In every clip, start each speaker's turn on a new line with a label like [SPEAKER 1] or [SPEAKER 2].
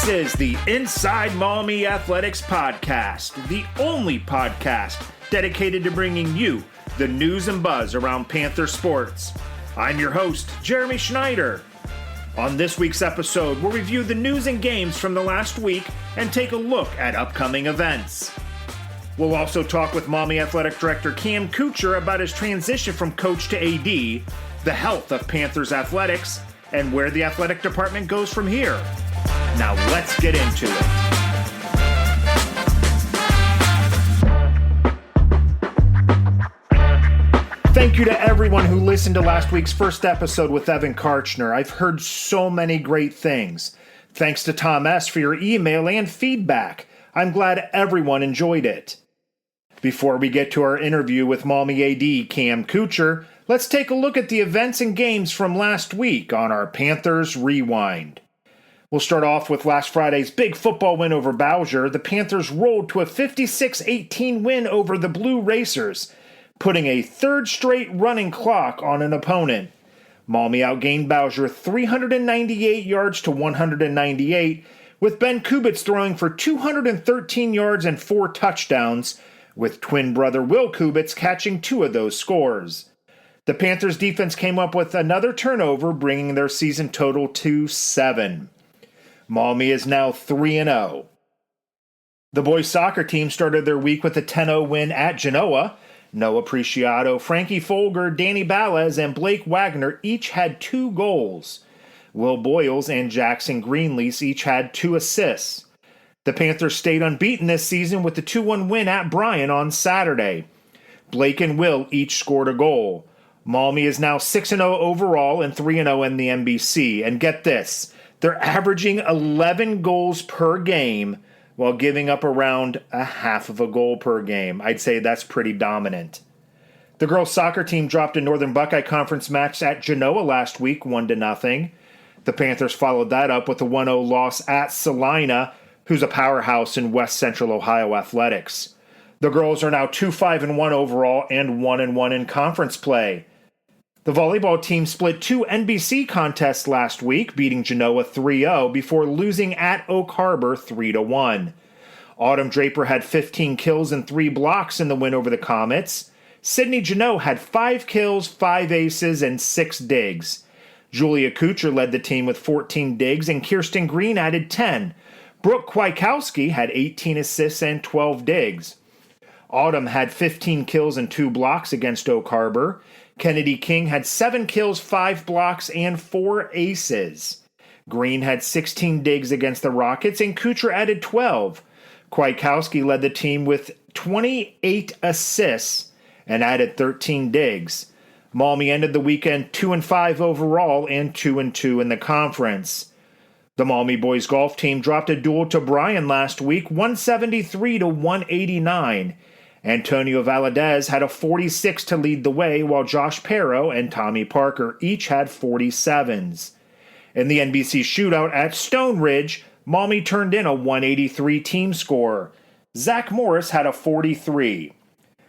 [SPEAKER 1] This is the Inside Maumee Athletics podcast, the only podcast dedicated to bringing you the news and buzz around Panther sports. I'm your host, Jeremy Schneider. On this week's episode, we'll review the news and games from the last week and take a look at upcoming events. We'll also talk with Maumee Athletic Director Cam Coutcher about his transition from coach to AD, the health of Panthers athletics, and where the athletic department goes from here. Now let's get into it. Thank you to everyone who listened to last week's first episode with Evan Karchner. I've heard so many great things. Thanks to Tom S. for your email and feedback. I'm glad everyone enjoyed it. Before we get to our interview with Maumee AD Cam Coutcher, let's take a look at the events and games from last week on our Panthers Rewind. We'll start off with last Friday's big football win over Bowsher. The Panthers rolled to a 56-18 win over the Blue Racers, putting a third straight running clock on an opponent. Maumee outgained Bowsher 398 yards to 198, with Ben Kubitz throwing for 213 yards and 4 touchdowns, with twin brother Will Kubitz catching 2 of those scores. The Panthers defense came up with another turnover, bringing their season total to 7. Maumee is now 3-0. The boys soccer team started their week with a 10-0 win at Genoa. Noah Preciado, Frankie Folger, Danny Balez, and Blake Wagner each had 2 goals. Will Boyles and Jackson Greenlease each had 2 assists. The Panthers stayed unbeaten this season with the 2-1 win at Bryan on Saturday. Blake and Will each scored a goal. Maumee is now 6-0 overall and 3-0 in the NBC. And get this, they're averaging 11 goals per game while giving up around a half of a goal per game. I'd say that's pretty dominant. The girls soccer team dropped a Northern Buckeye Conference match at Genoa last week, 1-0. The Panthers followed that up with a 1-0 loss at Salina, who's a powerhouse in West Central Ohio athletics. The girls are now 2-5-1 overall and 1-1 in conference play. The volleyball team split 2 NBC contests last week, beating Genoa 3-0 before losing at Oak Harbor 3-1. Autumn Draper had 15 kills and 3 blocks in the win over the Comets. Sydney Janot had 5 kills, 5 aces, and 6 digs. Julia Kuchar led the team with 14 digs, and Kirsten Green added 10. Brooke Kwiatkowski had 18 assists and 12 digs. Autumn had 15 kills and 2 blocks against Oak Harbor. Kennedy King had 7 kills, 5 blocks, and 4 aces. Green had 16 digs against the Rockets, and Kuchar added 12. Kwiatkowski led the team with 28 assists and added 13 digs. Maumee ended the weekend 2-5 overall and 2-2 in the conference. The Maumee boys golf team dropped a duel to Bryan last week, 173-189. Antonio Valadez had a 46 to lead the way, while Josh Perro and Tommy Parker each had 47s. In the NBC shootout at Stone Ridge, Maumee turned in a 183 team score. Zach Morris had a 43.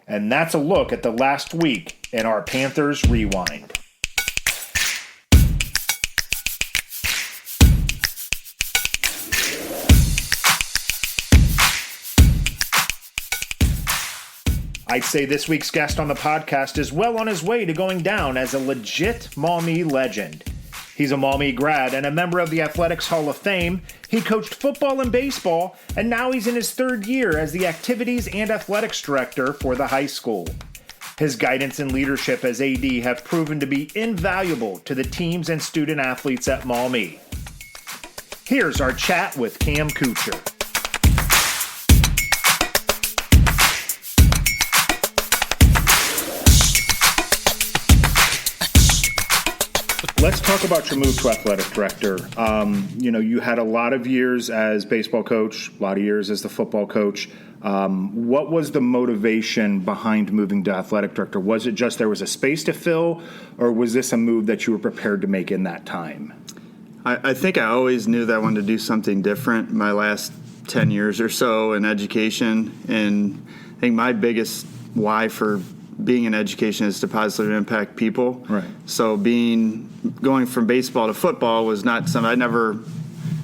[SPEAKER 1] And that's a look at the last week in our Panthers Rewind. I'd say this week's guest on the podcast is well on his way to going down as a legit Maumee legend. He's a Maumee grad and a member of the Athletics Hall of Fame. He coached football and baseball, and now he's in his 3rd year as the Activities and Athletics Director for the high school. His guidance and leadership as AD have proven to be invaluable to the teams and student athletes at Maumee. Here's our chat with Cam Coutcher. Let's talk about your move to athletic director. You had a lot of years as baseball coach, a lot of years as the football coach. What was the motivation behind moving to athletic director? Was it just there was a space to fill, or was this a move that you were prepared to make in that time?
[SPEAKER 2] I think I always knew that I wanted to do something different my last 10 years or so in education. And I think my biggest why for being in education is to positively impact people.
[SPEAKER 1] Right.
[SPEAKER 2] So going from baseball to football was not something I never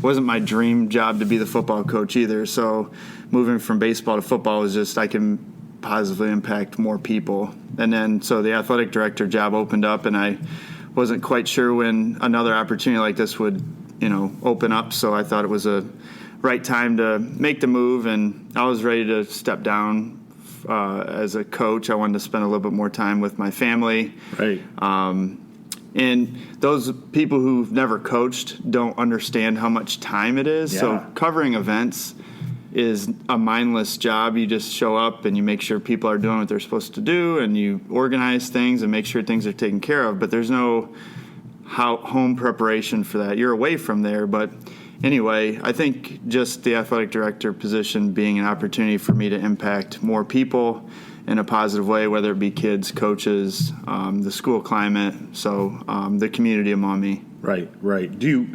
[SPEAKER 2] wasn't my dream job to be the football coach either. So moving from baseball to football was just I can positively impact more people. And then so the athletic director job opened up, and I wasn't quite sure when another opportunity like this would, open up. So I thought it was a right time to make the move, and I was ready to step down as a coach. I wanted to spend a little bit more time with my family.
[SPEAKER 1] Right.
[SPEAKER 2] And those people who've never coached don't understand how much time it is.
[SPEAKER 1] Yeah.
[SPEAKER 2] So covering events is a mindless job. You just show up and you make sure people are doing what they're supposed to do, and you organize things and make sure things are taken care of. But there's no home preparation for that. You're away from there. But anyway, I think just the athletic director position being an opportunity for me to impact more people in a positive way, whether it be kids, coaches, the school climate, so the community of Maumee.
[SPEAKER 1] Right. Do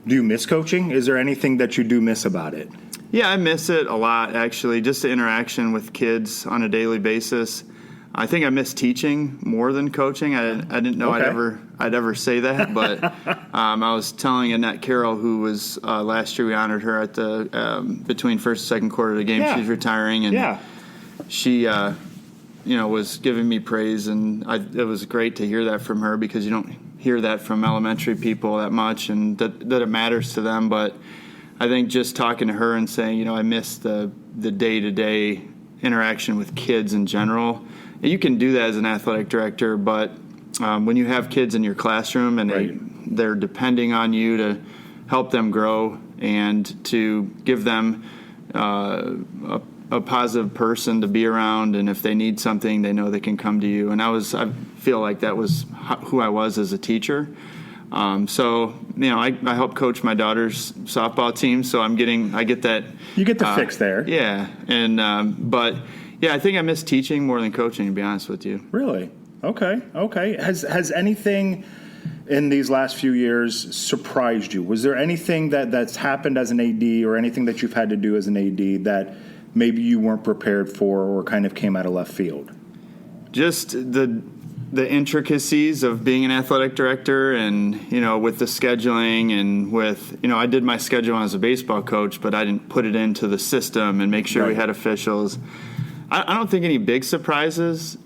[SPEAKER 1] you miss coaching? Is there anything that you do miss about it?
[SPEAKER 2] Yeah, I miss it a lot, actually, just the interaction with kids on a daily basis. I think I miss teaching more than coaching. I didn't know
[SPEAKER 1] Okay.
[SPEAKER 2] I'd ever say that, but I was telling Annette Carroll, who was last year we honored her at the between first and second quarter of the game.
[SPEAKER 1] Yeah.
[SPEAKER 2] She's retiring, and she was giving me praise, and it was great to hear that from her, because you don't hear that from elementary people that much, and that it matters to them. But I think just talking to her and saying, I miss the day-to-day interaction with kids in general. And you can do that as an athletic director, but when you have kids in your classroom and they're depending on you to help them grow and to give them a positive person to be around, and if they need something, they know they can come to you. And I feel like that was who I was as a teacher. So I help coach my daughter's softball team, so I get that. You
[SPEAKER 1] get the fix there.
[SPEAKER 2] Yeah, and but yeah, I think I miss teaching more than coaching, to be honest with you.
[SPEAKER 1] Really? Okay. Has anything in these last few years surprised you? Was there anything that's happened as an AD, or anything that you've had to do as an AD that maybe you weren't prepared for, or kind of came out of left field?
[SPEAKER 2] Just the intricacies of being an athletic director, and with the scheduling, and with I did my schedule as a baseball coach, but I didn't put it into the system and make sure we had officials. I don't think any big surprises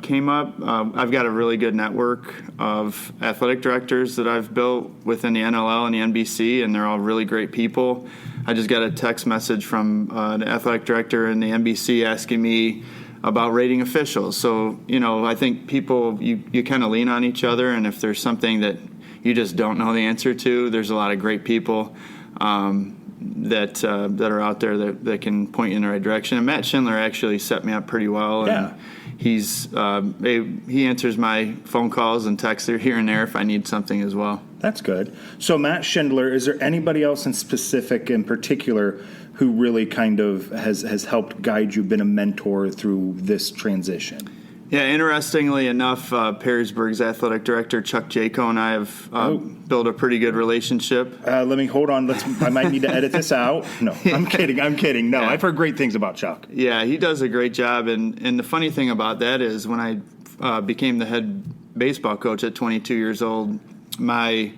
[SPEAKER 2] came up. I've got a really good network of athletic directors that I've built within the NLL and the NBC, and they're all really great people. I just got a text message from an athletic director in the NBC asking me about rating officials. So, I think people, you kind of lean on each other, and if there's something that you just don't know the answer to, there's a lot of great people that are out there that can point you in the right direction. And Matt Schindler actually set me up pretty well.
[SPEAKER 1] Yeah.
[SPEAKER 2] And he answers my phone calls and texts here and there if I need something as well.
[SPEAKER 1] That's good. So Matt Schindler, is there anybody else in particular who really kind of has helped guide you, been a mentor through this transition?
[SPEAKER 2] Yeah, interestingly enough, Perrysburg's athletic director, Chuck Jaco, and I have built a pretty good relationship.
[SPEAKER 1] Let me hold on. I might need to edit this out. No, I'm kidding. No, I've heard great things about Chuck.
[SPEAKER 2] Yeah, he does a great job. And the funny thing about that is when I became the head baseball coach at 22 years old, my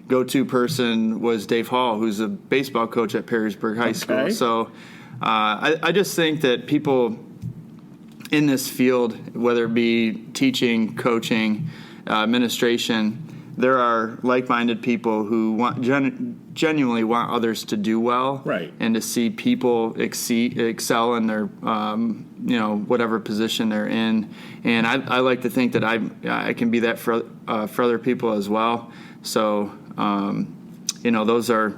[SPEAKER 2] go-to person was Dave Hall, who's a baseball coach at Perrysburg High School. So I just think that people in this field, whether it be teaching, coaching, administration, there are like-minded people who genuinely want others to do well, and to see people excel in their whatever position they're in. And I like to think that I can be that for other people as well. So those are.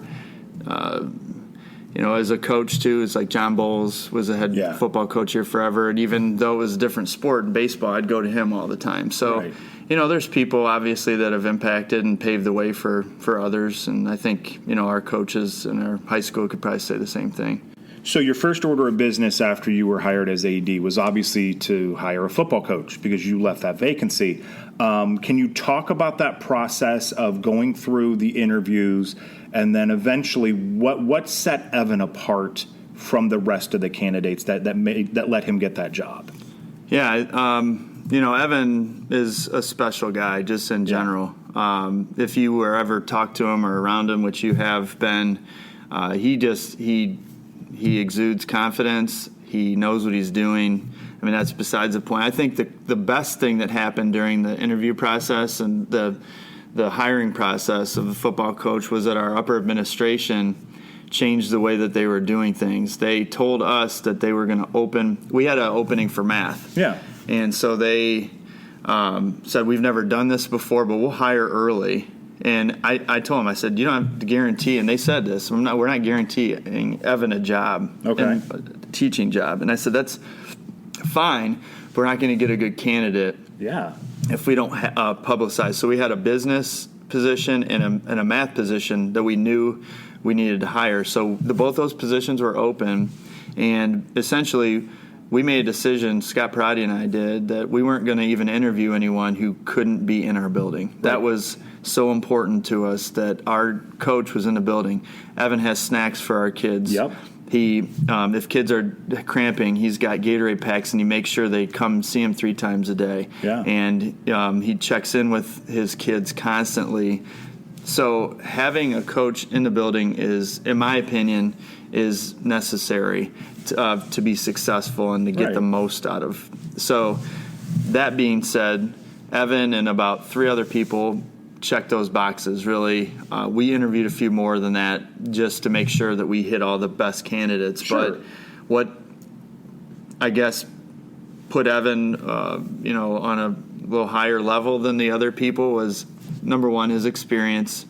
[SPEAKER 2] As a coach, too, it's like John Bowles was a head football coach here forever. And even though it was a different sport in baseball, I'd go to him all the time. So, there's people, obviously, that have impacted and paved the way for others. And I think, our coaches in our high school could probably say the same thing.
[SPEAKER 1] So your first order of business after you were hired as AD was obviously to hire a football coach because you left that vacancy. Can you talk about that process of going through the interviews and then eventually what set Evan apart from the rest of the candidates that let him get that job?
[SPEAKER 2] Yeah, Evan is a special guy just in general. If you were ever talked to him or around him, which you have been, he exudes confidence. He knows what he's doing. I mean, that's besides the point. I think the best thing that happened during the interview process and the hiring process of the football coach was that our upper administration changed the way that they were doing things. They told us that they were going to we had an opening for math.
[SPEAKER 1] Yeah.
[SPEAKER 2] And so they said, we've never done this before, but we'll hire early. And I told them, I said, you don't have to guarantee, and they said this, we're not guaranteeing Evan a job,
[SPEAKER 1] okay,
[SPEAKER 2] a teaching job. And I said, that's fine, but we're not going to get a good candidate if we don't publicize. So we had a business position and a math position that we knew we needed to hire. So both those positions were open, and essentially we made a decision, Scott Parati and I did, that we weren't going to even interview anyone who couldn't be in our building. Right. That was so important to us that our coach was in the building. Evan has snacks for our kids.
[SPEAKER 1] Yep.
[SPEAKER 2] He, if kids are cramping, he's got Gatorade packs, and he makes sure they come see him 3 times a day.
[SPEAKER 1] Yeah.
[SPEAKER 2] And he checks in with his kids constantly. So having a coach in the building is, in my opinion, is necessary to be successful and to get the most out of. So that being said, Evan and about 3 other people checked those boxes, really. We interviewed a few more than that just to make sure that we hit all the best candidates.
[SPEAKER 1] Sure.
[SPEAKER 2] But what I guess put Evan on a little higher level than the other people was, number one, his experience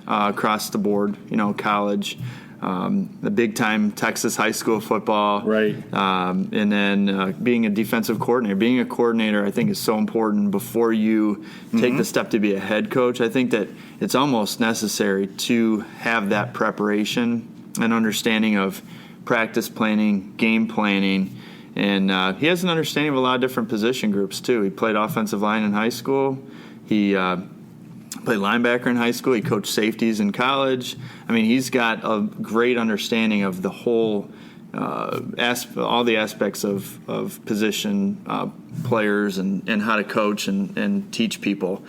[SPEAKER 2] across the board, college, the big-time Texas high school football.
[SPEAKER 1] Right.
[SPEAKER 2] And then being a defensive coordinator. Being a coordinator, I think, is so important before you take the step to be a head coach. I think that it's almost necessary to have that preparation and understanding of practice planning, game planning. And he has an understanding of a lot of different position groups, too. He played offensive line in high school. He played linebacker in high school. He coached safeties in college. I mean, he's got a great understanding of the whole all the aspects of position players and how to coach and teach people.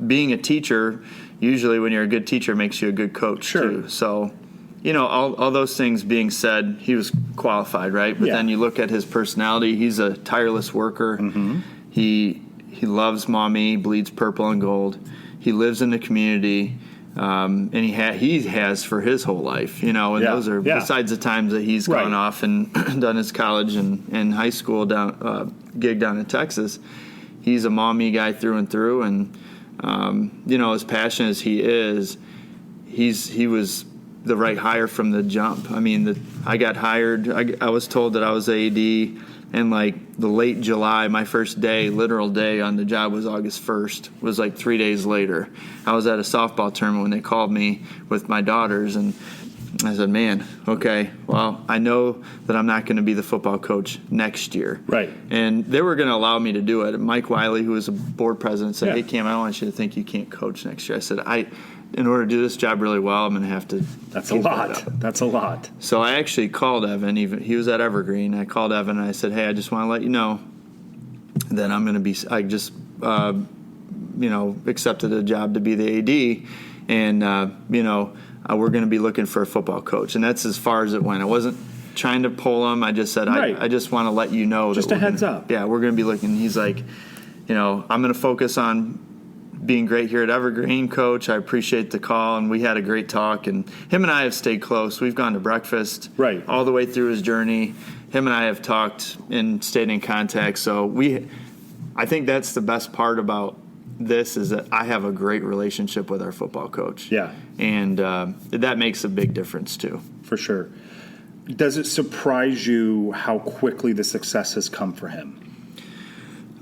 [SPEAKER 2] Being a teacher, usually when you're a good teacher, makes you a good coach, too. So, all those things being said, he was qualified, right? But then you look at his personality. He's a tireless worker. Mm-hmm. He loves Maumee, bleeds purple and gold. He lives in the community, and he has for his whole life, and those are besides the times that he's gone off and done his college and high school gig down in Texas. He's a Maumee guy through and through, and as passionate as he is, he was the right hire from the jump. I mean, I got hired. I was told that I was AD. And the late July, my first day, literal day on the job was August 1st, was 3 days later. I was at a softball tournament when they called me with my daughters, and I said, man, okay, well, I know that I'm not going to be the football coach next year.
[SPEAKER 1] Right.
[SPEAKER 2] And they were going to allow me to do it. Mike Wiley, who was a board president, said, hey, Cam, I don't want you to think you can't coach next year. I said, in order to do this job really well, I'm going to have to.
[SPEAKER 1] That's a lot. That's a lot.
[SPEAKER 2] So I actually called Evan. He was at Evergreen. I called Evan and I said, hey, I just want to let you know that I'm going to be. I just, accepted a job to be the AD, and we're going to be looking for a football coach. And that's as far as it went. I wasn't trying to pull him. I just said, I just want to let you know.
[SPEAKER 1] Just a heads up.
[SPEAKER 2] Yeah, we're going to be looking. He's like, I'm going to focus on being great here at Evergreen, Coach. I appreciate the call, and we had a great talk. And him and I have stayed close. We've gone to breakfast all the way through his journey. Him and I have talked and stayed in contact. So I think that's the best part about this is that I have a great relationship with our football coach. Yeah. And that makes a big difference, too.
[SPEAKER 1] For sure. Does it surprise you how quickly the success has come for him?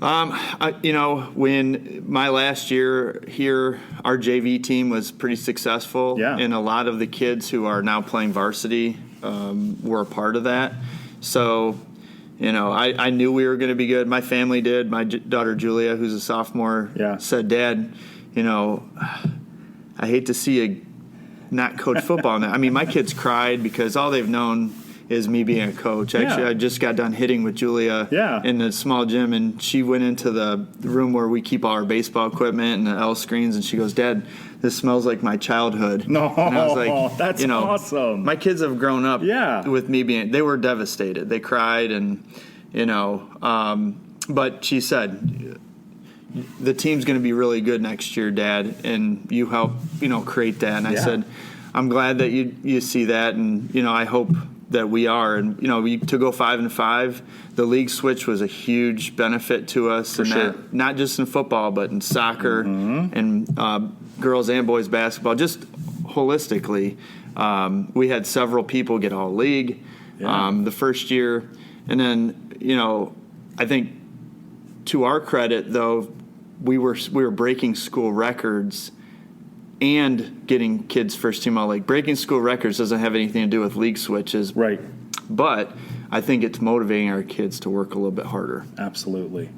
[SPEAKER 1] When my last year here, our JV team was pretty successful. Yeah. And a lot of the kids who are now playing varsity were a part of that. So, I knew we were going to be good. My family did. My daughter Julia, who's a sophomore, said, Dad, I hate to see you not coach football now. I mean, my kids cried because all they've known
[SPEAKER 2] is me being a coach. Actually, I just got done hitting with Julia in the small gym, and she went into the room where we keep all our baseball equipment and the L screens, and she goes, "Dad, this smells like my childhood."
[SPEAKER 1] No,
[SPEAKER 2] and I was like,
[SPEAKER 1] that's awesome.
[SPEAKER 2] My kids have grown up with me they were devastated. They cried, and but she said, the team's going to be really good next year, Dad, and you help, create that. And I said, I'm glad that you see that, and I hope that we are. And to go 5-5, the league switch was a huge benefit to us,
[SPEAKER 1] For sure.
[SPEAKER 2] that, not just in football, but in soccer and girls and boys basketball, just holistically. We had several people get all league the first year, and then I think to our credit though, we were breaking school records and getting kids first team all league. Breaking school records doesn't have anything to do with league switches.
[SPEAKER 1] Right.
[SPEAKER 2] But I think it's motivating our kids to work a little bit harder.
[SPEAKER 1] Absolutely.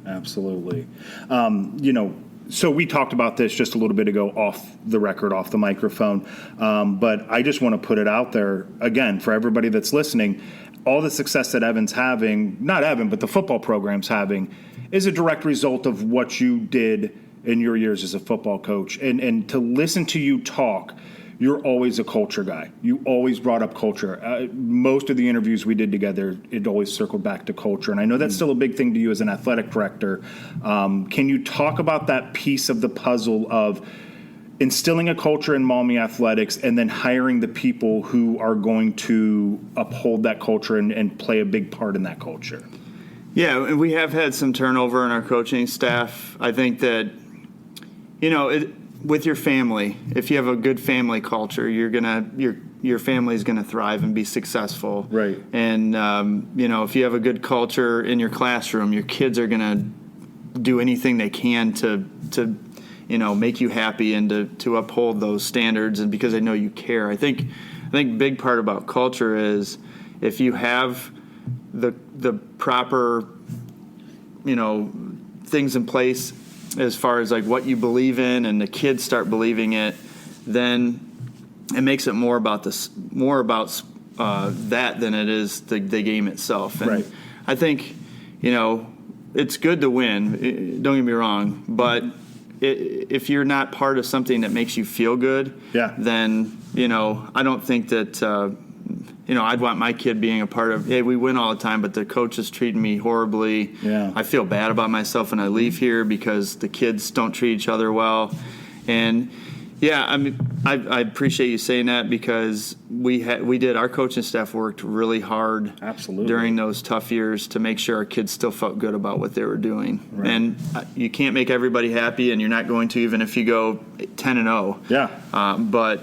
[SPEAKER 1] So we talked about this just a little bit ago off the record, off the microphone. But I just want to put it out there again for everybody that's listening. All the success that Evan's having, not Evan, but the football program's having, is a direct result of what you did in your years as a football coach. And to listen to you talk, you're always a culture guy. You always brought up culture. Most of the interviews we did together, it always circled back to culture. And I know that's still a big thing to you as an athletic director. Can you talk about that piece of the puzzle of instilling a culture in Maumee athletics and then hiring the people who are going to uphold that culture and play a big part in that culture?
[SPEAKER 2] Yeah, and we have had some turnover in our coaching staff. I think that, with your family, if you have a good family culture, your family is gonna thrive and be successful.
[SPEAKER 1] Right.
[SPEAKER 2] And if you have a good culture in your classroom, your kids are gonna do anything they can to make you happy and to uphold those standards, and because they know you care. I think big part about culture is if you have the proper things in place as far as like what you believe in, and the kids start believing it, then it makes it more about that than it is the game itself. And
[SPEAKER 1] right.
[SPEAKER 2] I think it's good to win, don't get me wrong, but if you're not part of something that makes you feel good, then I don't think that I'd want my kid being a part of, hey, we win all the time, but the coach is treating me horribly.
[SPEAKER 1] Yeah.
[SPEAKER 2] I feel bad about myself when I leave here because the kids don't treat each other well. And I appreciate you saying that, because our coaching staff worked really hard during those tough years to make sure our kids still felt good about what they were doing. Right. And you can't make everybody happy, and you're not going to, even if you go 10-0.
[SPEAKER 1] Yeah.
[SPEAKER 2] But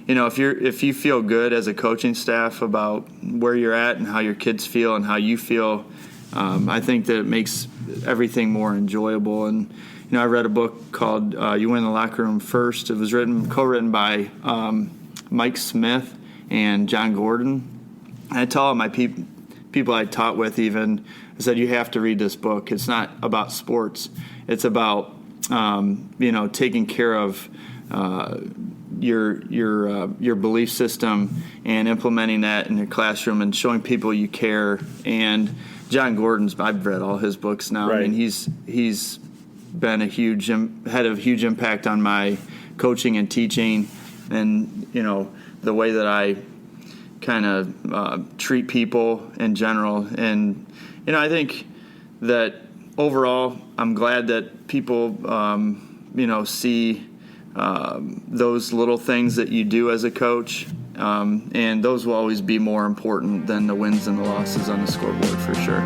[SPEAKER 2] if you feel good as a coaching staff about where you're at and how your kids feel and how you feel, I think that it makes everything more enjoyable. And I read a book called "You Win the Locker Room First." It was co-written by Mike Smith and John Gordon. And I tell all my people I taught with, even, I said, you have to read this book. It's not about sports. It's about taking care of your belief system and implementing that in your classroom and showing people you care. And John Gordon's, I've read all his books now.
[SPEAKER 1] Right.
[SPEAKER 2] I mean, he's been had a huge impact on my coaching and teaching, and the way that I kind of treat people in general. And I think that overall, I'm glad that people see those little things that you do as a coach, and those will always be more important than the wins and the losses on the scoreboard, for sure.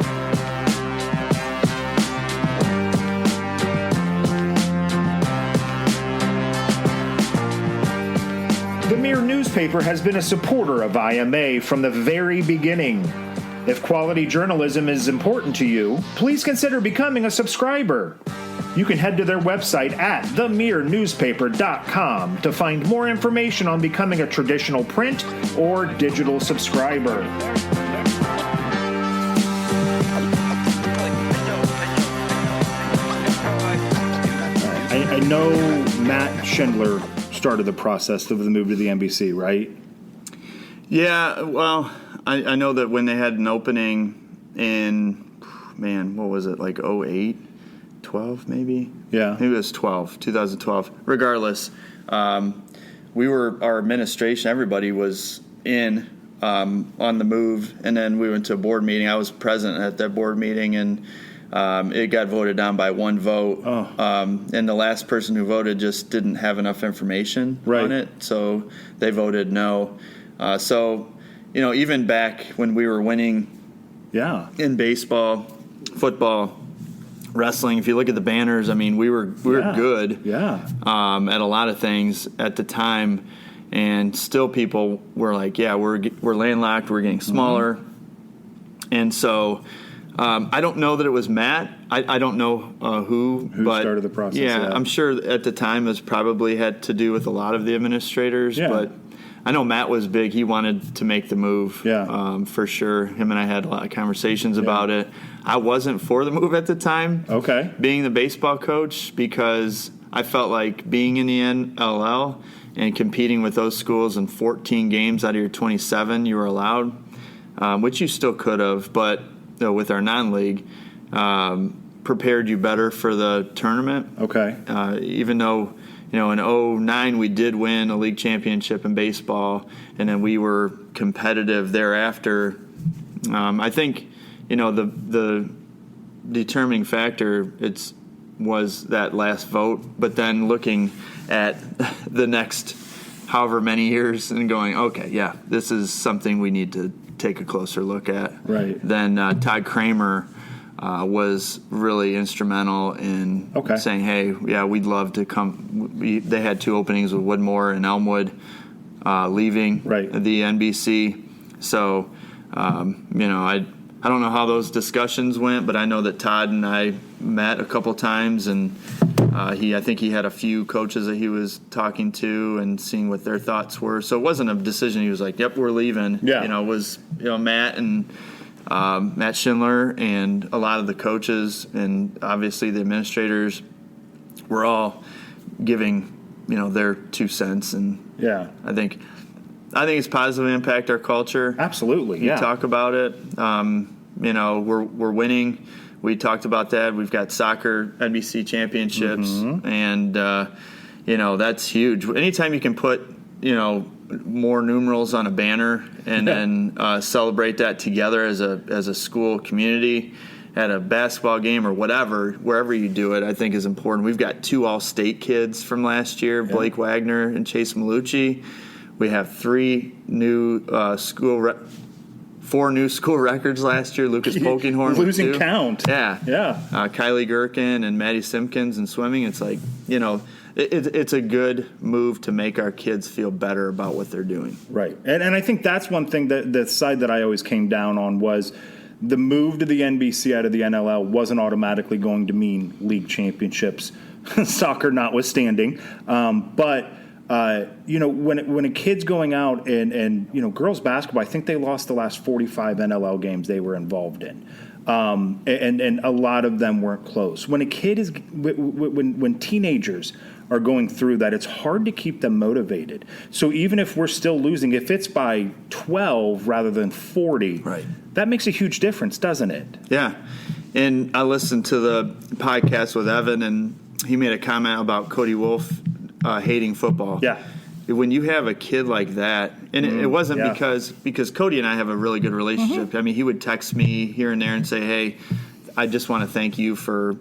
[SPEAKER 1] The Mirror newspaper has been a supporter of IMA from the very beginning. If quality journalism is important to you, please consider becoming a subscriber. You can head to their website at themirrornewspaper.com to find more information on becoming a traditional print or digital subscriber. I know Matt Schindler started the process of the move to the NBC, right?
[SPEAKER 2] Yeah, well, I know that when they had an opening in, what was it, like 08, 12 maybe?
[SPEAKER 1] Yeah.
[SPEAKER 2] Maybe it was 2012. Regardless, our administration, everybody was in on the move, and then we went to a board meeting. I was present at that board meeting, and it got voted down by one vote. And the last person who voted just didn't have enough information on it, so they voted no. So, even back when we were winning in baseball, football, wrestling, if you look at the banners, I mean, we were good at a lot of things at the time, and still people were like, we're landlocked, we're getting smaller. And so I don't know that it was Matt. I don't know who
[SPEAKER 1] started the process.
[SPEAKER 2] Yeah, I'm sure at the time it probably had to do with a lot of the administrators, but I know Matt was big. He wanted to make the move for sure. Him and I had a lot of conversations about it. I wasn't for the move at the time, being the baseball coach, because I felt like being in the NLL and competing with those schools in 14 games out of your 27 you were allowed, which you still could have, but with our non-league, prepared you better for the tournament. Even though, in 2009 we did win a league championship in baseball, and then we were competitive thereafter. I think, the determining factor was that last vote, but then looking at the next however many years and going, this is something we need to take a closer look at. Then Todd Kramer was really instrumental in saying, hey, we'd love to come. They had 2 openings with Woodmore and Elmwood leaving the NBC. So, I don't know how those discussions went, but I know that Todd and I met a couple times, and I think he had a few coaches that he was talking to and seeing what their thoughts were. So it wasn't a decision he was like, yep, we're leaving. It was Matt and Matt Schindler and a lot of the coaches and obviously the administrators were all giving their 2 cents, and I think it's positively impact our culture.
[SPEAKER 1] Absolutely,
[SPEAKER 2] You talk about it. We're winning. We talked about that. We've got soccer NBC championships, and that's huge. Anytime you can put more numerals on a banner and then celebrate that together as a school community at a basketball game or whatever, wherever you do it, I think is important. We've got 2 all-state kids from last year, Blake Wagner and Chase Malucci. We have 3 new 4 new school records last year. Lucas Polkinghorn
[SPEAKER 1] losing count.
[SPEAKER 2] Kylie Gherkin and Maddie Simpkins in swimming. It's like, it's a good move to make our kids feel better about what they're doing.
[SPEAKER 1] And I think that's one thing that the side that I always came down on was the move to the NBC out of the NLL wasn't automatically going to mean league championships, soccer notwithstanding. But when a kid's going out and girls basketball, I think they lost the last 45 NLL games they were involved in. And a lot of them weren't close. When a kid is, when teenagers are going through that, it's hard to keep them motivated. So even if we're still losing, if it's by 12 rather than 40, that makes a huge difference, doesn't it?
[SPEAKER 2] Yeah. And I listened to the podcast with Evan, and he made a comment about Cody Wolf hating football. When you have a kid like that, and it wasn't because Cody and I have a really good relationship. I mean, he would text me here and there and say, hey, I just want to thank you for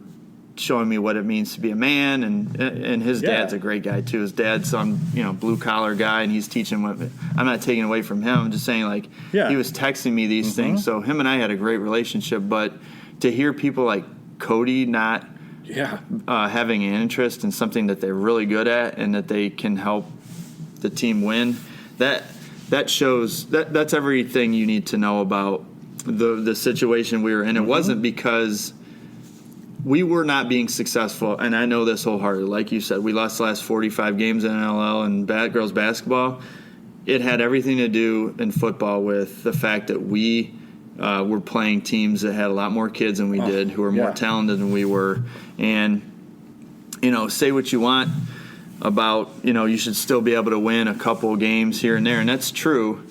[SPEAKER 2] showing me what it means to be a man. And his dad's a great guy too. His dad's some blue collar guy, and he's teaching what. I'm not taking away from him. I'm just saying he was texting me these things. So him and I had a great relationship. But to hear people like Cody not having an interest in something that they're really good at and that they can help the team win, that shows that's everything you need to know about the situation we were in. It wasn't because we were not being successful, and I know this wholeheartedly. Like you said, we lost the last 45 games in NLL and girls basketball. It had everything to do in football with the fact that we were playing teams that had a lot more kids than we did, who were more talented than we were. And, say what you want about, you should still be able to win a couple games here and there, and that's true.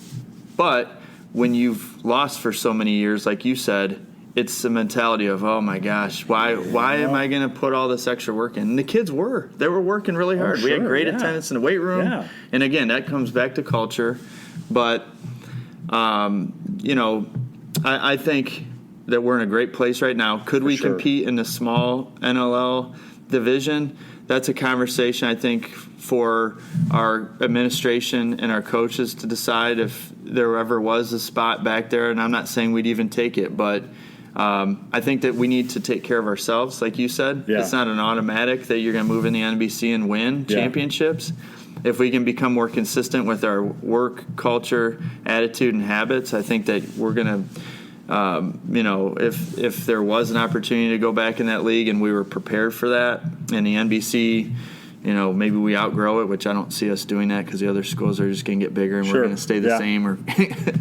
[SPEAKER 2] But when you've lost for so many years, like you said, it's the mentality of, oh my gosh, why am I going to put all this extra work in? And the kids they were working really hard. We had great attendance in the weight room. Yeah. And again, that comes back to culture. But, I think that we're in a great place right now. Could we compete in the small NLL division? That's a conversation, I think, for our administration and our coaches to decide if there ever was a spot back there. And I'm not saying we'd even take it, but I think that we need to take care of ourselves, like you said. Yeah. It's not an automatic that you're going to move in the NBC and win championships. If we can become more consistent with our work, culture, attitude, and habits, I think that we're going to, if there was an opportunity to go back in that league and we were prepared for that, and the NBC, maybe we outgrow it, which I don't see us doing that because the other schools are just going to get bigger and we're going to stay the same or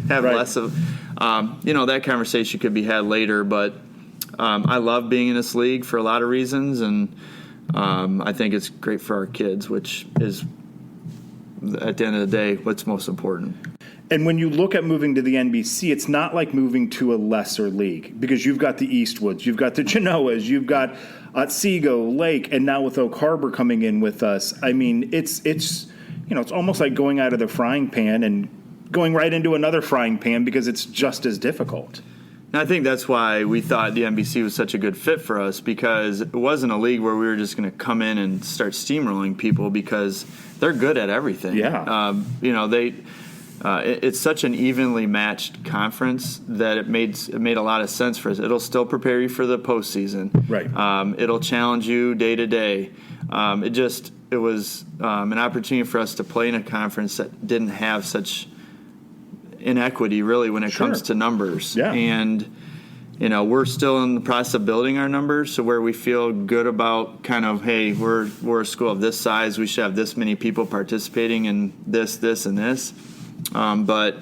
[SPEAKER 2] have less of, that conversation could be had later. But I love being in this league for a lot of reasons, and I think it's great for our kids, which is, at the end of the day, what's most important.
[SPEAKER 1] And when you look at moving to the NBC, it's not like moving to a lesser league, because you've got the Eastwoods, you've got the Genoas, you've got Otsego, Lake, and now with Oak Harbor coming in with us. I mean, it's almost like going out of the frying pan and going right into another frying pan, because it's just as difficult.
[SPEAKER 2] And I think that's why we thought the NBC was such a good fit for us, because it wasn't a league where we were just going to come in and start steamrolling people, because they're good at everything.
[SPEAKER 1] Yeah.
[SPEAKER 2] It's such an evenly matched conference that it made a lot of sense for us. It'll still prepare you for the postseason.
[SPEAKER 1] Right.
[SPEAKER 2] It'll challenge you day to day. It was an opportunity for us to play in a conference that didn't have such inequity, really, when it comes to numbers.
[SPEAKER 1] Yeah.
[SPEAKER 2] And we're still in the process of building our numbers, so where we feel good about kind of, hey, we're a school of this size, we should have this many people participating in this, and this. But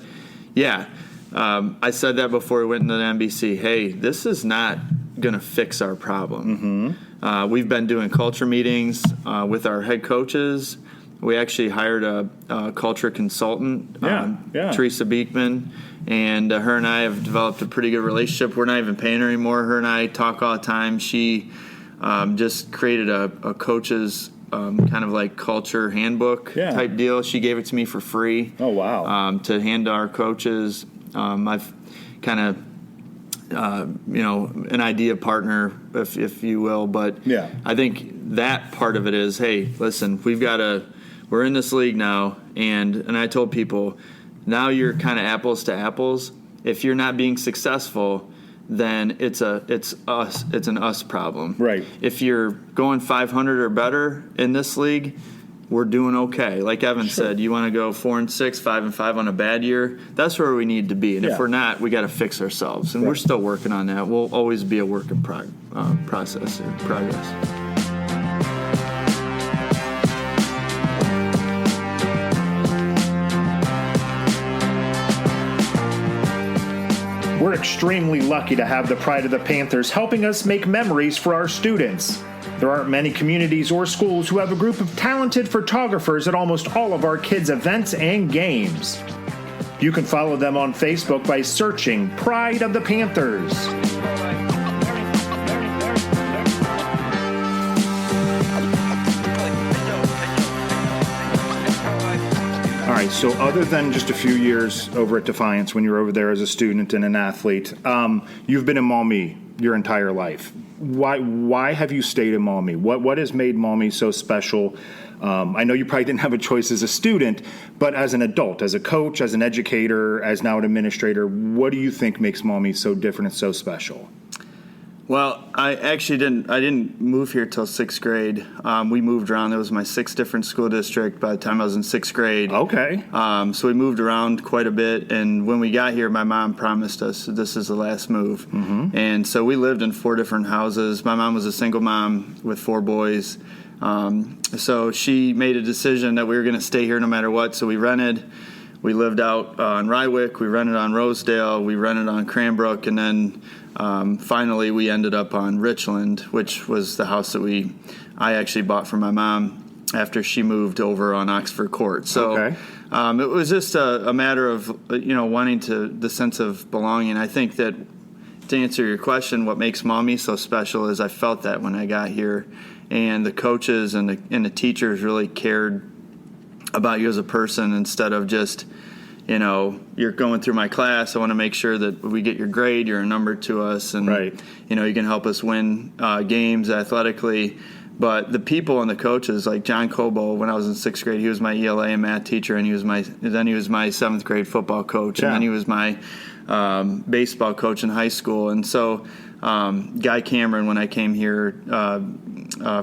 [SPEAKER 2] I said that before we went into the NBC. Hey, this is not going to fix our problem. Mm-hmm. We've been doing culture meetings with our head coaches. We actually hired a culture consultant, Teresa Beekman, and her and I have developed a pretty good relationship. We're not even paying her anymore. Her and I talk all the time. She just created a coach's kind of like culture handbook type deal. She gave it to me for free.
[SPEAKER 1] Oh, wow.
[SPEAKER 2] To hand to our coaches. I've kind of, an idea partner, if you will. But I think that part of it is, hey, listen, we're in this league now. And I told people, now you're kind of apples to apples. If you're not being successful, then it's an us problem.
[SPEAKER 1] Right.
[SPEAKER 2] If you're going 500 or better in this league, we're doing okay. Like Evan said, you want to go 4-6, 5-5 on a bad year. That's where we need to be. And if we're not, we got to fix ourselves. And we're still working on that. We'll always be a work in progress.
[SPEAKER 1] We're extremely lucky to have the Pride of the Panthers helping us make memories for our students. There aren't many communities or schools who have a group of talented photographers at almost all of our kids' events and games. You can follow them on Facebook by searching Pride of the Panthers. All right, so other than just a few years over at Defiance when you were over there as a student and an athlete, you've been in Maumee your entire life. Why have you stayed in Maumee? What has made Maumee so special? I know you probably didn't have a choice as a student, but as an adult, as a coach, as an educator, as now an administrator, what do you think makes Maumee so different and so special?
[SPEAKER 2] Well, I actually didn't move here till 6th grade. We moved around. There was my 6th different school district by the time I was in 6th grade.
[SPEAKER 1] Okay.
[SPEAKER 2] So we moved around quite a bit. And when we got here, my mom promised us this is the last move. Mm-hmm. And so we lived in 4 different houses. My mom was a single mom with 4 boys. So she made a decision that we were going to stay here no matter what. So we rented. We lived out on Rywick. We rented on Rosedale. We rented on Cranbrook. And then finally, we ended up on Richland, which was the house that I actually bought for my mom after she moved over on Oxford Court. So It was just a matter of, wanting the sense of belonging. I think that, to answer your question, what makes Maumee so special is I felt that when I got here, and the coaches and the teachers really cared about you as a person instead of just, you're going through my class. I want to make sure that we get your grade. You're a number to us, and
[SPEAKER 1] right.
[SPEAKER 2] You can help us win games athletically. But the people and the coaches, like John Cobo, when I was in 6th grade, he was my ELA and math teacher, and he was my 7th grade football coach, and then he was my baseball coach in high school. And so Guy Cameron, when I came here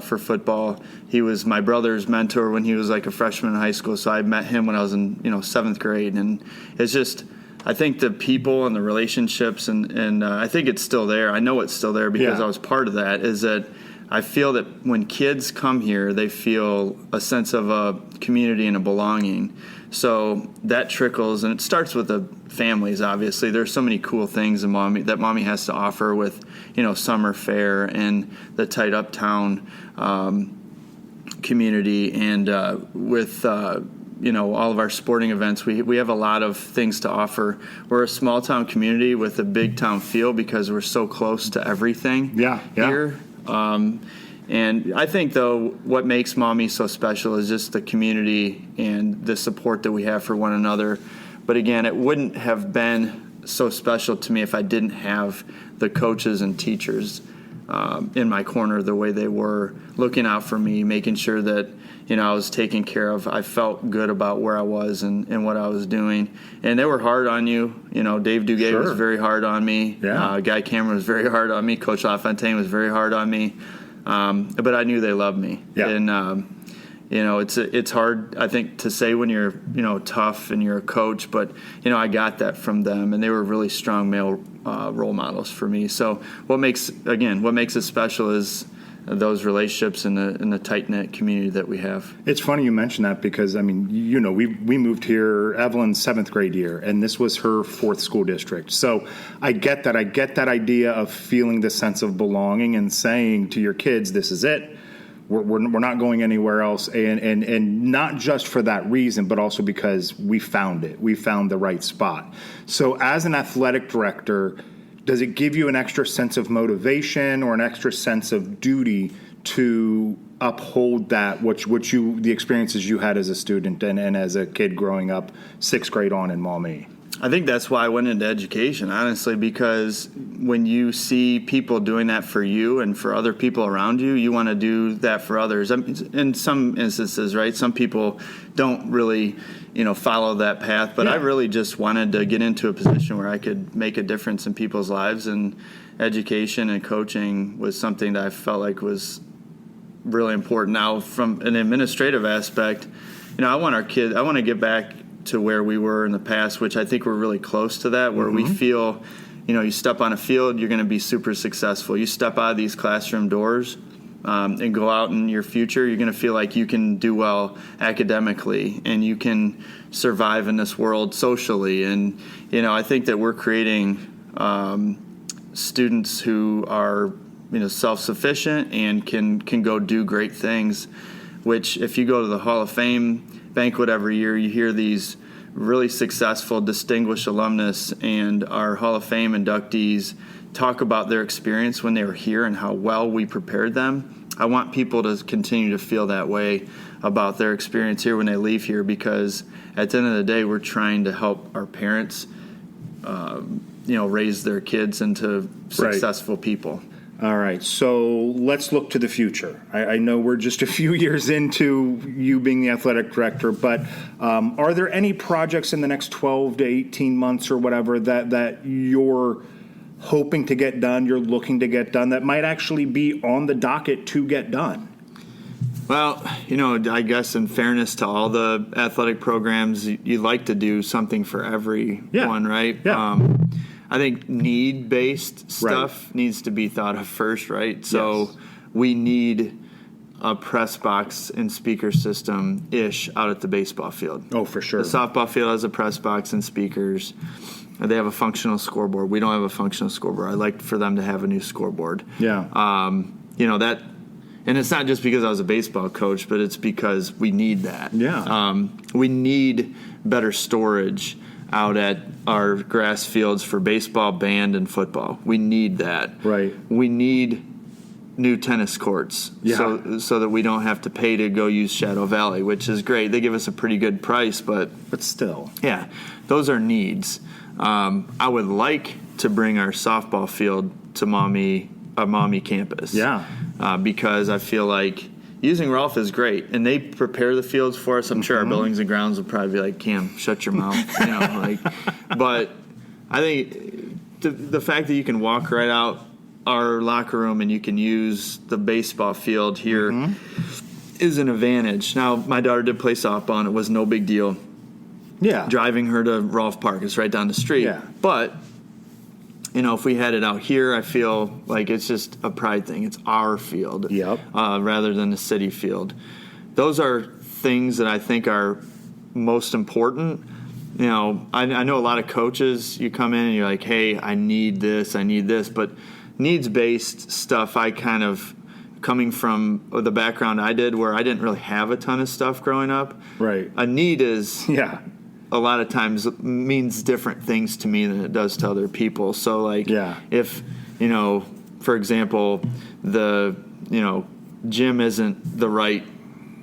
[SPEAKER 2] for football, he was my brother's mentor when he was like a freshman in high school. So I met him when I was in 7th grade, and it's just, I think the people and the relationships, and I think it's still there. I know it's still there because I was part of that. Is that I feel that when kids come here, they feel a sense of a community and a belonging. So that trickles, and it starts with the families, obviously. There's so many cool things in Maumee that Maumee has to offer with, summer fair and the tight uptown community, and with all of our sporting events. We have a lot of things to offer. We're a small town community with a big town feel because we're so close to everything here. And I think, though, what makes Maumee so special is just the community and the support that we have for one another. But again, it wouldn't have been so special to me if I didn't have the coaches and teachers in my corner the way they were, looking out for me, making sure that I was taken care of. I felt good about where I was and what I was doing. And they were hard on you. Dave Duguay was very hard on me.
[SPEAKER 1] Yeah.
[SPEAKER 2] Guy Cameron was very hard on me. Coach LaFontaine was very hard on me. But I knew they loved me.
[SPEAKER 1] Yeah.
[SPEAKER 2] And, it's hard, I think, to say when you're, tough and you're a coach. But, I got that from them. And they were really strong male role models for me. So what makes it special is those relationships and the tight-knit community that we have.
[SPEAKER 1] It's funny you mention that because, we moved here Evelyn's 7th grade year, and this was her 4th school district. So I get that. I get that idea of feeling the sense of belonging and saying to your kids, this is it. We're not going anywhere else. And not just for that reason, but also because we found it. We found the right spot. So as an athletic director, does it give you an extra sense of motivation or an extra sense of duty to uphold that, the experiences you had as a student and as a kid growing up 6th grade on in Maumee?
[SPEAKER 2] I think that's why I went into education, honestly, because when you see people doing that for you and for other people around you, you want to do that for others. In some instances, right, some people don't really, follow that path, but I really just wanted to get into a position where I could make a difference in people's lives, and education and coaching was something that I felt like was really important. Now, from an administrative aspect, I want to get back to where we were in the past, which I think we're really close to that, where we feel, you step on a field, you're going to be super successful. You step out of these classroom doors and go out in your future, you're going to feel like you can do well academically and you can survive in this world socially. And, I think that we're creating students who are, self-sufficient and can go do great things, which if you go to the Hall of Fame banquet every year, you hear these really successful, distinguished alumnus and our Hall of Fame inductees talk about their experience when they were here and how well we prepared them. I want people to continue to feel that way about their experience here when they leave here, because at the end of the day, we're trying to help our parents, raise their kids into successful people.
[SPEAKER 1] All right, so let's look to the future. I know we're just a few years into you being the athletic director, but are there any projects in the next 12 to 18 months or whatever that you're hoping to get done, you're looking to get done, that might actually be on the docket to get done?
[SPEAKER 2] Well, I guess in fairness to all the athletic programs, you like to do something for everyone, right? Yeah. I think need-based stuff needs to be thought of first, right? So we need a press box and speaker system-ish out at the baseball field.
[SPEAKER 1] Oh, for sure.
[SPEAKER 2] The softball field has a press box and speakers. They have a functional scoreboard. We don't have a functional scoreboard. I'd like for them to have a new scoreboard.
[SPEAKER 1] Yeah.
[SPEAKER 2] That And it's not just because I was a baseball coach, but it's because we need that.
[SPEAKER 1] Yeah.
[SPEAKER 2] We need better storage out at our grass fields for baseball, band, and football. We need that.
[SPEAKER 1] Right.
[SPEAKER 2] We need new tennis courts so that we don't have to pay to go use Shadow Valley, which is great. They give us a pretty good price, but
[SPEAKER 1] still.
[SPEAKER 2] Yeah, those are needs. I would like to bring our softball field to Maumee campus.
[SPEAKER 1] Yeah.
[SPEAKER 2] Because I feel like using Rolf is great, and they prepare the fields for us. I'm sure our buildings and grounds will probably be like, Cam, shut your mouth. But I think the fact that you can walk right out our locker room and you can use the baseball field here is an advantage. Now, my daughter did play softball, and it was no big deal.
[SPEAKER 1] Yeah.
[SPEAKER 2] Driving her to Rolf Park, it's right down the street.
[SPEAKER 1] Yeah.
[SPEAKER 2] But if we had it out here, I feel like it's just a pride thing. It's our field rather than the city field. Those are things that I think are most important. I know a lot of coaches, you come in and you're like, hey, I need this. But needs-based stuff, I kind of, coming from the background I did where I didn't really have a ton of stuff growing up.
[SPEAKER 1] Right.
[SPEAKER 2] A need is... Yeah. A lot of times means different things to me than it does to other people. So if, for example, the, gym isn't the right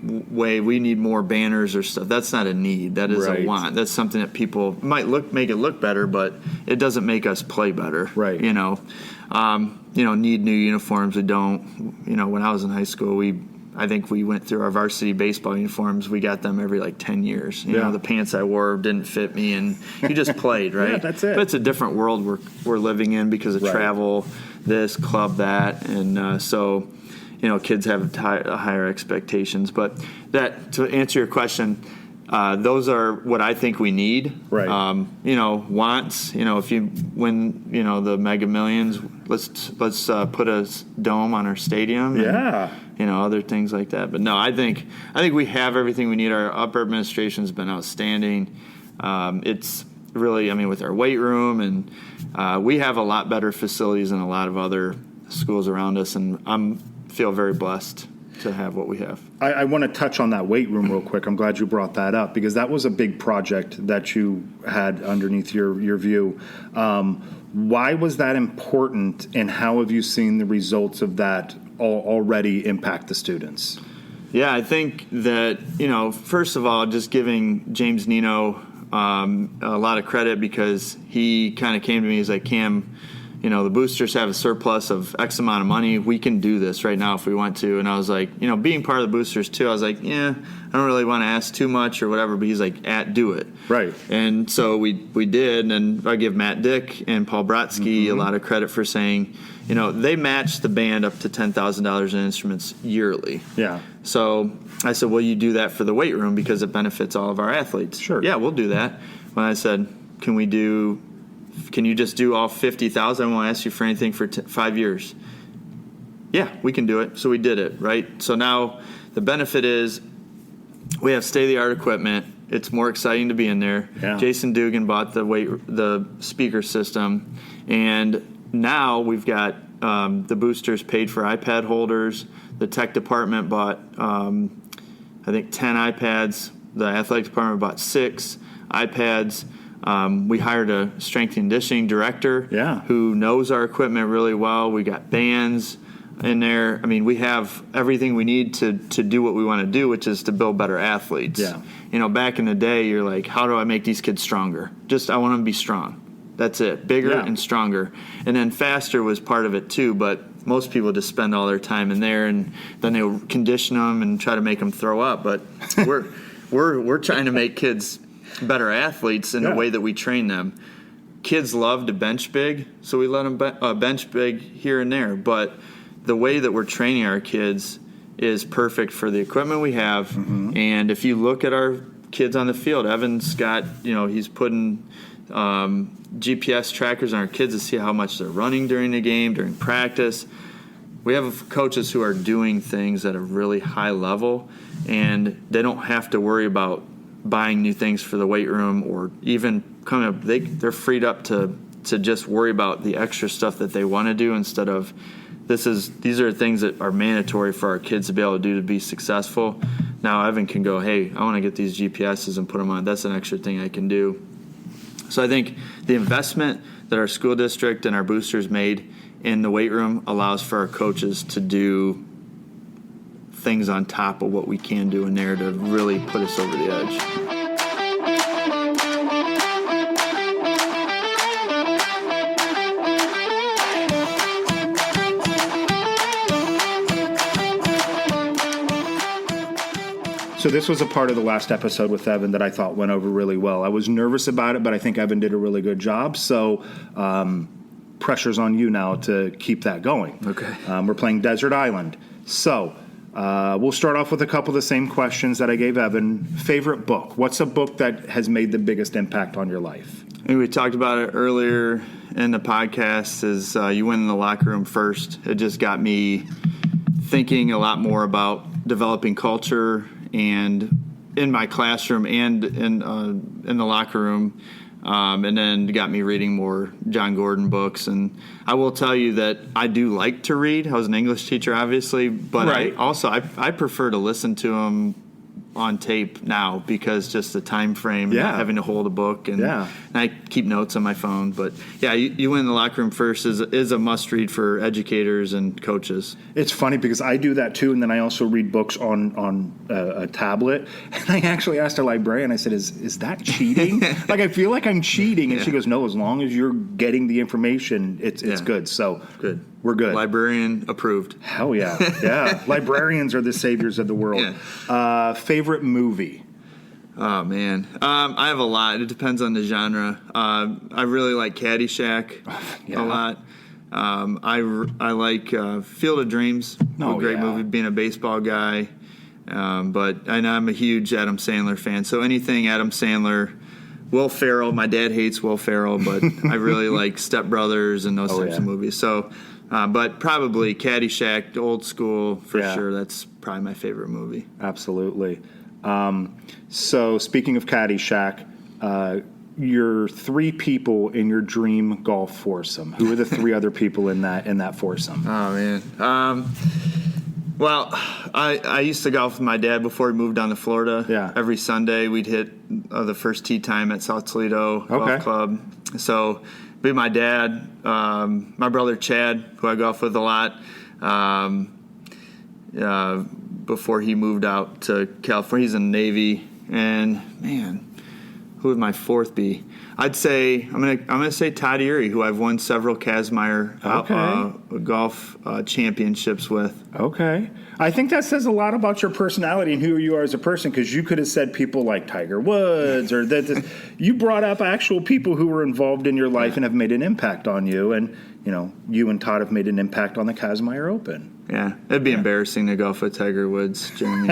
[SPEAKER 2] way, we need more banners or stuff. That's not a need. That is a want. That's something that people might make it look better, but it doesn't make us play better.
[SPEAKER 1] Right.
[SPEAKER 2] Need new uniforms. We don't, when I was in high school, I think we went through our varsity baseball uniforms. We got them every 10 years. You know, the pants I wore didn't fit me, and you just played, right?
[SPEAKER 1] Yeah, that's it.
[SPEAKER 2] But it's a different world we're living in because of travel, this, club, that. And so, kids have higher expectations. But to answer your question, those are what I think we need.
[SPEAKER 1] Right.
[SPEAKER 2] Wants, if you win, the Mega Millions, let's put a dome on our stadium.
[SPEAKER 1] Yeah.
[SPEAKER 2] And, other things like that. But no, I think we have everything we need. Our upper administration's been outstanding. It's really, with our weight room, and we have a lot better facilities than a lot of other schools around us, and I feel very blessed to have what we have.
[SPEAKER 1] I want to touch on that weight room real quick. I'm glad you brought that up because that was a big project that you had underneath your view. Why was that important, and how have you seen the results of that already impact the students?
[SPEAKER 2] Yeah, I think that, first of all, just giving James Nino a lot of credit because he kind of came to me, he's like, Cam, the boosters have a surplus of X amount of money. We can do this right now if we want to. And I was like, being part of the boosters too, I was like, I don't really want to ask too much or whatever, but he's like, do it. Right. And so we did, and I give Matt Dick and Paul Brodsky a lot of credit for saying, they match the band up to $10,000 in instruments yearly. Yeah. So I said, well, you do that for the weight room because it benefits all of our athletes. Sure. Yeah, we'll do that. When I said, can you just do all 50,000? I won't ask you for anything for 5 years. Yeah, we can do it. So we did it, right? So now the benefit is we have state-of-the-art equipment. It's more exciting to be in there. Yeah. Jason Dugan bought the speaker system, and now we've got the boosters paid for iPad holders. The tech department bought, I think, 10 iPads. The athletic department bought 6 iPads. We hired a strength and conditioning director who knows our equipment really well. We got bands in there. We have everything we need to do what we want to do, which is to build better athletes. Yeah. Back in the day, you're like, how do I make these kids stronger? I want them to be strong. That's it. Bigger and stronger. And then faster was part of it too, but most people just spend all their time in there, and then they'll condition them and try to make them throw up. But we're trying to make kids better athletes in the way that we train them. Kids love to bench big, so we let them bench big here and there. But the way that we're training our kids is perfect for the equipment we have. And if you look at our kids on the field, Evan's got, he's putting GPS trackers on our kids to see how much they're running during the game, during practice. We have coaches who are doing things at a really high level, and they don't have to worry about buying new things for the weight room or even coming up. They're freed up to just worry about the extra stuff that they want to do instead of these are things that are mandatory for our kids to be able to do to be successful. Now Evan can go, hey, I want to get these GPSs and put them on. That's an extra thing I can do. So I think the investment that our school district and our boosters made in the weight room allows for our coaches to do things on top of what we can do in there to really put us over the edge.
[SPEAKER 1] So this was a part of the last episode with Evan that I thought went over really well. I was nervous about it, but I think Evan did a really good job. So pressure's on you now to keep that going.
[SPEAKER 2] Okay.
[SPEAKER 1] We're playing Desert Island. So we'll start off with a couple of the same questions that I gave Evan. Favorite book? What's a book that has made the biggest impact on your life?
[SPEAKER 2] We talked about it earlier in the podcast is You Win in the Locker Room First. It just got me thinking a lot more about developing culture and in my classroom and in the locker room, and then got me reading more John Gordon books. And I will tell you that I do like to read. I was an English teacher, obviously, but
[SPEAKER 1] right.
[SPEAKER 2] I prefer to listen to them on tape now because just the time frame, not having to hold a book, and I keep notes on my phone. But you Win in the Locker Room First is a must read for educators and coaches.
[SPEAKER 1] It's funny because I do that too, and then I also read books on a tablet. And I actually asked a librarian, I said, "Is that cheating? Like I feel like I'm cheating." And she goes, "No, as long as you're getting the information, it's good." So
[SPEAKER 2] good.
[SPEAKER 1] We're good.
[SPEAKER 2] Librarian approved.
[SPEAKER 1] Hell yeah. Yeah. Librarians are the saviors of the world. Yeah. Favorite movie?
[SPEAKER 2] Oh, man. I have a lot. It depends on the genre. I really like Caddyshack a lot. I like Field of Dreams. A great movie, being a baseball guy. But I'm a huge Adam Sandler fan. So anything Adam Sandler, Will Ferrell. My dad hates Will Ferrell, but I really like Step Brothers and those types of movies. So, but probably Caddyshack, old school for sure. That's probably my favorite movie.
[SPEAKER 1] Absolutely. So speaking of Caddyshack, your three people in your dream golf foursome. Who are the three other people in that foursome?
[SPEAKER 2] Oh man. Well, I used to golf with my dad before we moved down to Florida. Yeah. Every Sunday we'd hit the first tee time at South Toledo Golf Club. So be my dad, my brother Chad, who I golf with a lot, before he moved out to California. He's in the Navy. And man, who would my fourth be? I'd say I'm gonna say Todd Erie, who I've won several Kazmaier golf championships with.
[SPEAKER 1] Okay, I think that says a lot about your personality and who you are as a person, because you could have said people like Tiger Woods or that. You brought up actual people who were involved in your life and have made an impact on you, and you and Todd have made an impact on the Kazmaier Open.
[SPEAKER 2] Yeah, it'd be embarrassing to golf with Tiger Woods, Jeremy.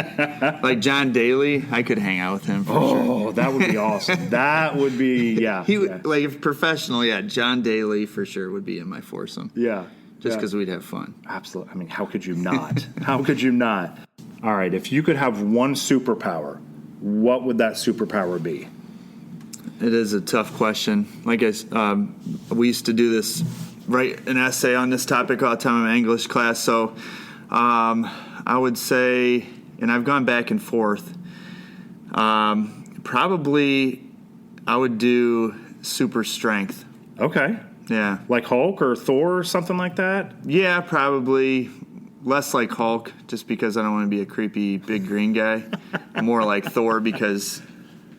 [SPEAKER 2] Like John Daly, I could hang out with him for sure.
[SPEAKER 1] Oh, that would be awesome. That would be,
[SPEAKER 2] He would, like, if professional, John Daly for sure would be in my foursome.
[SPEAKER 1] Yeah.
[SPEAKER 2] Just because we'd have fun.
[SPEAKER 1] Absolutely. I mean, how could you not? How could you not? All right, if you could have one superpower, what would that superpower be?
[SPEAKER 2] It is a tough question. Like we used to do this, write an essay on this topic all the time in my English class. So I would say, and I've gone back and forth, probably I would do super strength.
[SPEAKER 1] Okay.
[SPEAKER 2] Yeah.
[SPEAKER 1] Like Hulk or Thor or something like that?
[SPEAKER 2] Yeah, probably less like Hulk, just because I don't want to be a creepy big green guy. More like Thor because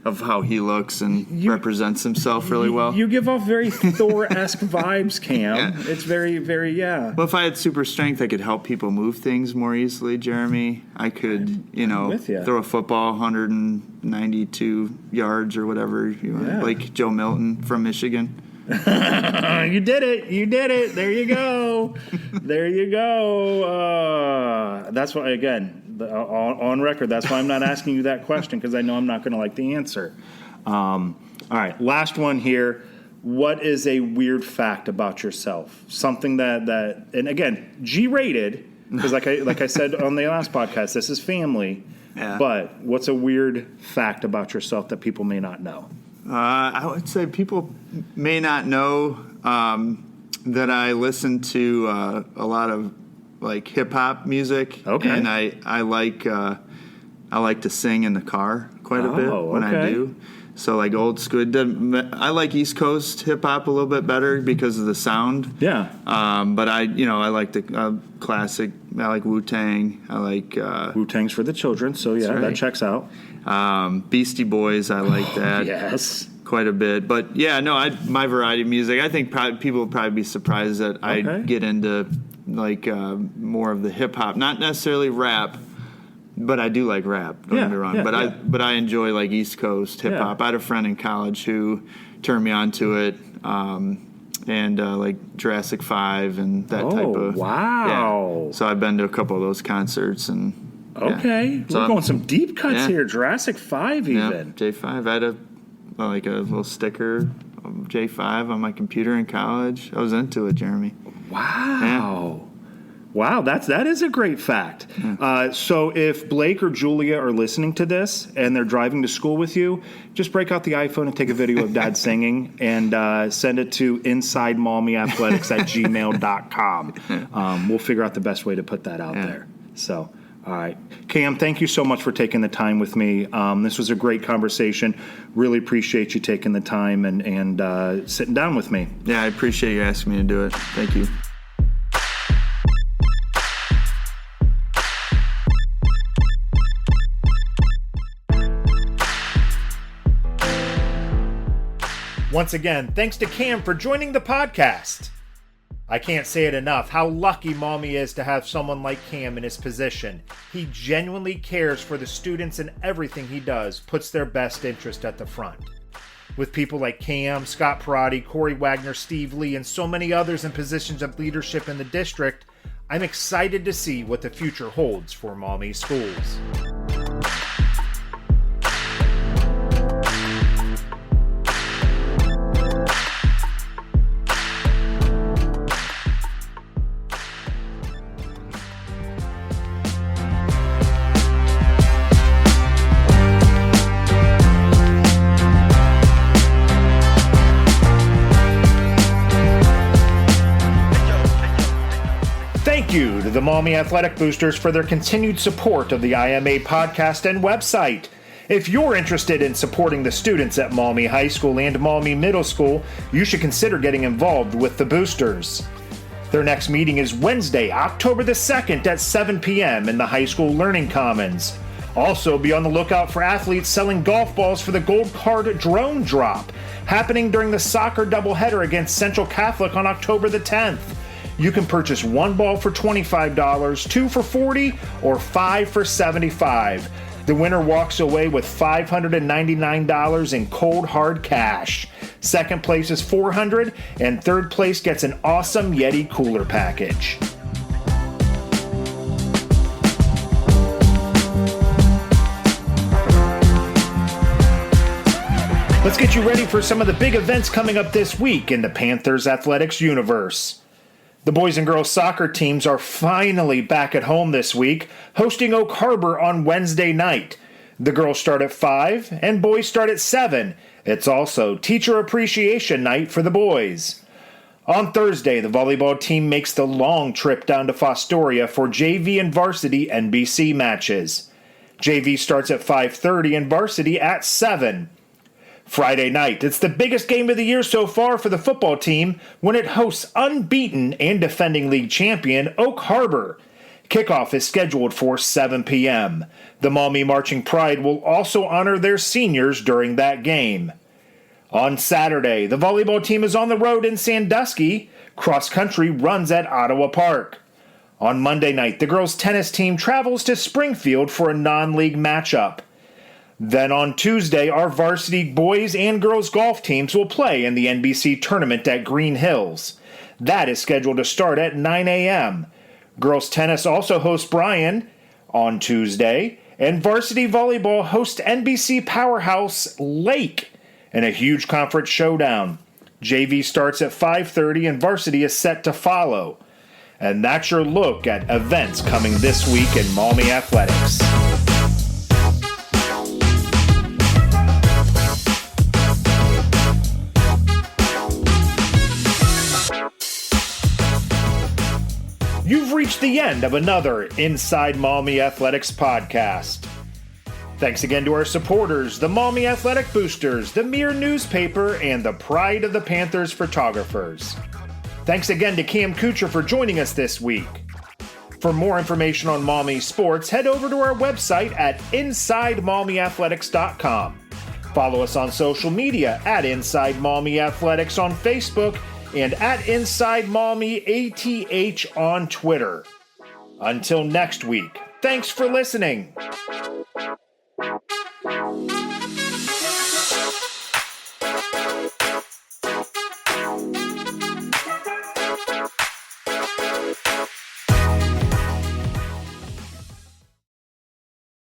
[SPEAKER 2] of how he looks and represents himself really well.
[SPEAKER 1] You give off very Thor-esque vibes, Cam. Yeah. It's very, very,
[SPEAKER 2] Well, if I had super strength, I could help people move things more easily, Jeremy. I could, throw a football 192 yards or whatever, like Joe Milton from Michigan.
[SPEAKER 1] You did it. There you go. That's why, again, on record, that's why I'm not asking you that question, because I know I'm not going to like the answer. All right, last one here. What is a weird fact about yourself? Something that and again, G-rated, because like I said on the last podcast, this is family. Yeah. But what's a weird fact about yourself that people may not know?
[SPEAKER 2] I would say people may not know that I listen to a lot of like hip hop music.
[SPEAKER 1] Okay.
[SPEAKER 2] And I like to sing in the car quite a bit when I do. So like old school. I like East Coast hip hop a little bit better because of the sound.
[SPEAKER 1] Yeah.
[SPEAKER 2] But I like the classic. I like Wu-Tang. I like
[SPEAKER 1] Wu-Tang's for the children, so yeah,
[SPEAKER 2] right.
[SPEAKER 1] that checks out.
[SPEAKER 2] Beastie Boys. I like that.
[SPEAKER 1] Yes.
[SPEAKER 2] Quite a bit. But yeah, no, my variety of music. I think people would probably be surprised that I get into like more of the hip hop, not necessarily rap. But I do like rap, don't get me wrong. But I enjoy like East Coast hip hop. I had a friend in college who turned me on to it, and like Jurassic 5 and that type of.
[SPEAKER 1] Wow!
[SPEAKER 2] Yeah. So I've been to a couple of those concerts and.
[SPEAKER 1] Okay,
[SPEAKER 2] so
[SPEAKER 1] we're going some deep cuts here. Jurassic 5 even.
[SPEAKER 2] Yeah, J5. I had a little sticker of J5 on my computer in college. I was into it, Jeremy.
[SPEAKER 1] Wow. Wow, that is a great fact. So if Blake or Julia are listening to this and they're driving to school with you, just break out the iPhone and take a video of Dad singing and send it to insidemaumeeathletics@gmail.com. We'll figure out the best way to put that out there. So, all right. Cam, thank you so much for taking the time with me. This was a great conversation. Really appreciate you taking the time and sitting down with me.
[SPEAKER 2] Yeah, I appreciate you asking me to do it. Thank you.
[SPEAKER 1] Once again, thanks to Cam for joining the podcast. I can't say it enough how lucky Maumee is to have someone like Cam in his position. He genuinely cares for the students and everything he does puts their best interest at the front. With people like Cam, Scott Perotti, Corey Wagner, Steve Lee, and so many others in positions of leadership in the district, I'm excited to see what the future holds for Maumee schools. Thank you to the Maumee Athletic Boosters for their continued support of the IMA podcast and website. If you're interested in supporting the students at Maumee High School and Maumee Middle School, you should consider getting involved with the Boosters. Their next meeting is Wednesday, October the 2nd at 7 p.m. in the High School Learning Commons. Also, be on the lookout for athletes selling golf balls for the Gold Card Drone Drop, happening during the soccer doubleheader against Central Catholic on October the 10th. You can purchase one ball for $25, two for $40, or five for $75. The winner walks away with $599 in cold hard cash. Second place is $400, and third place gets an awesome Yeti cooler package. Let's get you ready for some of the big events coming up this week in the Panthers athletics universe. The boys and girls soccer teams are finally back at home this week, hosting Oak Harbor on Wednesday night. The girls start at 5 and boys start at 7. It's also Teacher Appreciation Night for the boys. On Thursday, the volleyball team makes the long trip down to Fostoria for JV and varsity NBC matches. JV starts at 5:30 and varsity at 7. Friday night, it's the biggest game of the year so far for the football team when it hosts unbeaten and defending league champion Oak Harbor. Kickoff is scheduled for 7 p.m. The Maumee Marching Pride will also honor their seniors during that game. On Saturday, the volleyball team is on the road in Sandusky. Cross country runs at Ottawa Park. On Monday night, the girls' tennis team travels to Springfield for a non-league matchup. Then on Tuesday, our varsity boys and girls golf teams will play in the NBC tournament at Green Hills. That is scheduled to start at 9 a.m. Girls tennis also hosts Bryan on Tuesday, and varsity volleyball hosts NBC powerhouse Lake in a huge conference showdown. JV starts at 5:30 and varsity is set to follow. And that's your look at events coming this week in Maumee Athletics. You've reached the end of another Inside Maumee Athletics podcast. Thanks again to our supporters, the Maumee Athletic Boosters, the Mirror newspaper, and the pride of the Panthers photographers. Thanks again to Cam Coutcher for joining us this week. For more information on Maumee sports, head over to our website at InsideMaumeeAthletics.com. Follow us on social media at Inside Maumee Athletics on Facebook and at Inside Maumee ATH on Twitter. Until next week, thanks for listening.